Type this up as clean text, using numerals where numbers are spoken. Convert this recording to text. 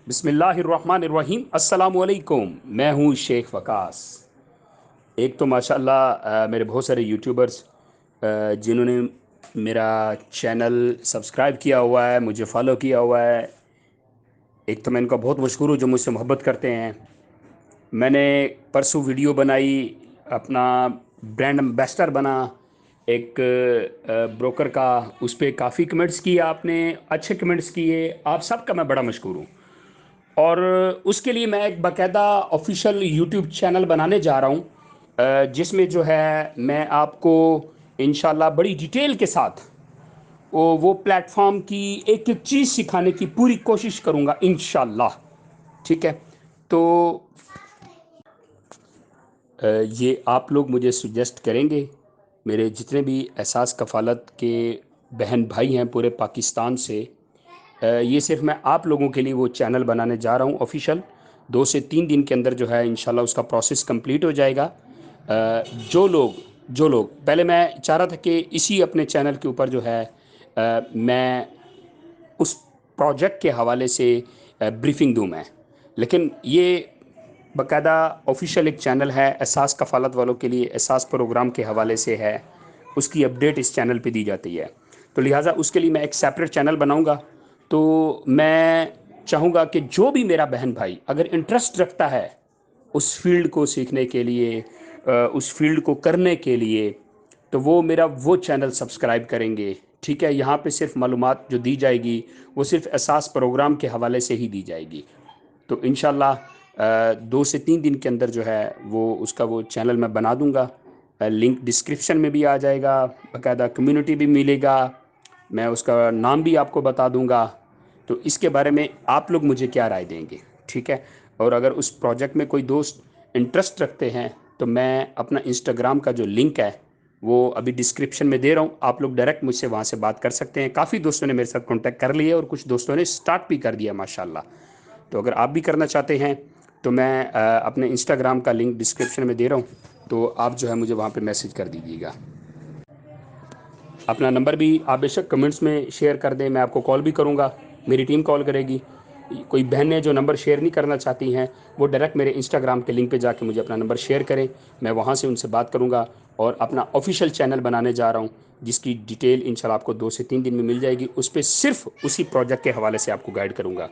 बिस्मिल्लाहिर्रहमानिर्रहीम। अस्सलामुअलैकुम। मैं हूँ शेख वकास। एक तो माशाल्लाह मेरे बहुत सारे यूट्यूबर्स जिन्होंने मेरा चैनल सब्सक्राइब किया हुआ है, मुझे फॉलो किया हुआ है। एक तो मैं इनका बहुत मशहूर हूँ जो मुझसे मोहब्बत करते हैं। मैंने परसों वीडियो बनाई, अपना ब्रांड एम्बेसडर बना एक ब्रोकर का। उस पर काफ़ी कमेंट्स किए आपने, अच्छे कमेंट्स किए, आप सबका मैं बड़ा मशहूर हूँ। और उसके लिए मैं एक बाकायदा ऑफिशियल यूट्यूब चैनल बनाने जा रहा हूँ, जिसमें जो है मैं आपको इंशाल्लाह बड़ी डिटेल के साथ वो प्लेटफॉर्म की एक एक चीज़ सिखाने की पूरी कोशिश करूँगा इंशाल्लाह। ठीक है। तो ये आप लोग मुझे सुजेस्ट करेंगे, मेरे जितने भी एहसास कफ़ालत के बहन भाई हैं पूरे पाकिस्तान से। ये सिर्फ मैं आप लोगों के लिए वो चैनल बनाने जा रहा हूँ ऑफिशियल। 2 से 3 दिन के अंदर जो है इंशाल्लाह उसका प्रोसेस कंप्लीट हो जाएगा। जो लोग पहले मैं चाह रहा था कि इसी अपने चैनल के ऊपर जो है मैं उस प्रोजेक्ट के हवाले से ब्रीफिंग दूँ मैं। लेकिन ये बाकायदा ऑफिशियल एक चैनल है, एहसास कफ़ालत वालों के लिए एहसास प्रोग्राम के हवाले से है। उसकी अपडेट इस चैनल पे दी जाती है। तो लिहाजा उसके लिए मैं एक सेपरेट चैनल बनाऊंगा। तो मैं चाहूँगा कि जो भी मेरा बहन भाई अगर इंटरेस्ट रखता है उस फील्ड को सीखने के लिए, उस फील्ड को करने के लिए, तो वो मेरा वो चैनल सब्सक्राइब करेंगे। ठीक है। यहाँ पे सिर्फ मालूमात जो दी जाएगी वो सिर्फ एहसास प्रोग्राम के हवाले से ही दी जाएगी। तो इंशाल्लाह 2 से 3 दिन के अंदर जो है वो उसका वो चैनल मैं बना दूंगा। लिंक डिस्क्रिप्शन में भी आ जाएगा, बाकायदा कम्युनिटी भी मिलेगा, मैं उसका नाम भी आपको बता दूंगा। तो इसके बारे में आप लोग मुझे क्या राय देंगे? ठीक है। और अगर उस प्रोजेक्ट में कोई दोस्त इंटरेस्ट रखते हैं तो मैं अपना इंस्टाग्राम का जो लिंक है वो अभी डिस्क्रिप्शन में दे रहा हूँ, आप लोग डायरेक्ट मुझसे वहाँ से बात कर सकते हैं। काफ़ी दोस्तों ने मेरे साथ कांटेक्ट कर लिया और कुछ दोस्तों ने स्टार्ट भी कर दिया माशाल्लाह। तो अगर आप भी करना चाहते हैं तो मैं अपने इंस्टाग्राम का लिंक डिस्क्रिप्शन में दे रहा हूँ, तो आप जो है मुझे वहाँ पे मैसेज कर दीजिएगा। अपना नंबर भी आप बेशक कमेंट्स में शेयर कर दें, मैं आपको कॉल भी करूँगा, मेरी टीम कॉल करेगी। कोई बहनें जो नंबर शेयर नहीं करना चाहती हैं वो डायरेक्ट मेरे इंस्टाग्राम के लिंक पे जाके मुझे अपना नंबर शेयर करें, मैं वहाँ से उनसे बात करूँगा। और अपना ऑफिशियल चैनल बनाने जा रहा हूँ जिसकी डिटेल इंशाल्लाह आपको 2 से 3 दिन में मिल जाएगी। उस पर सिर्फ उसी प्रोजेक्ट के हवाले से आपको गाइड करूँगा।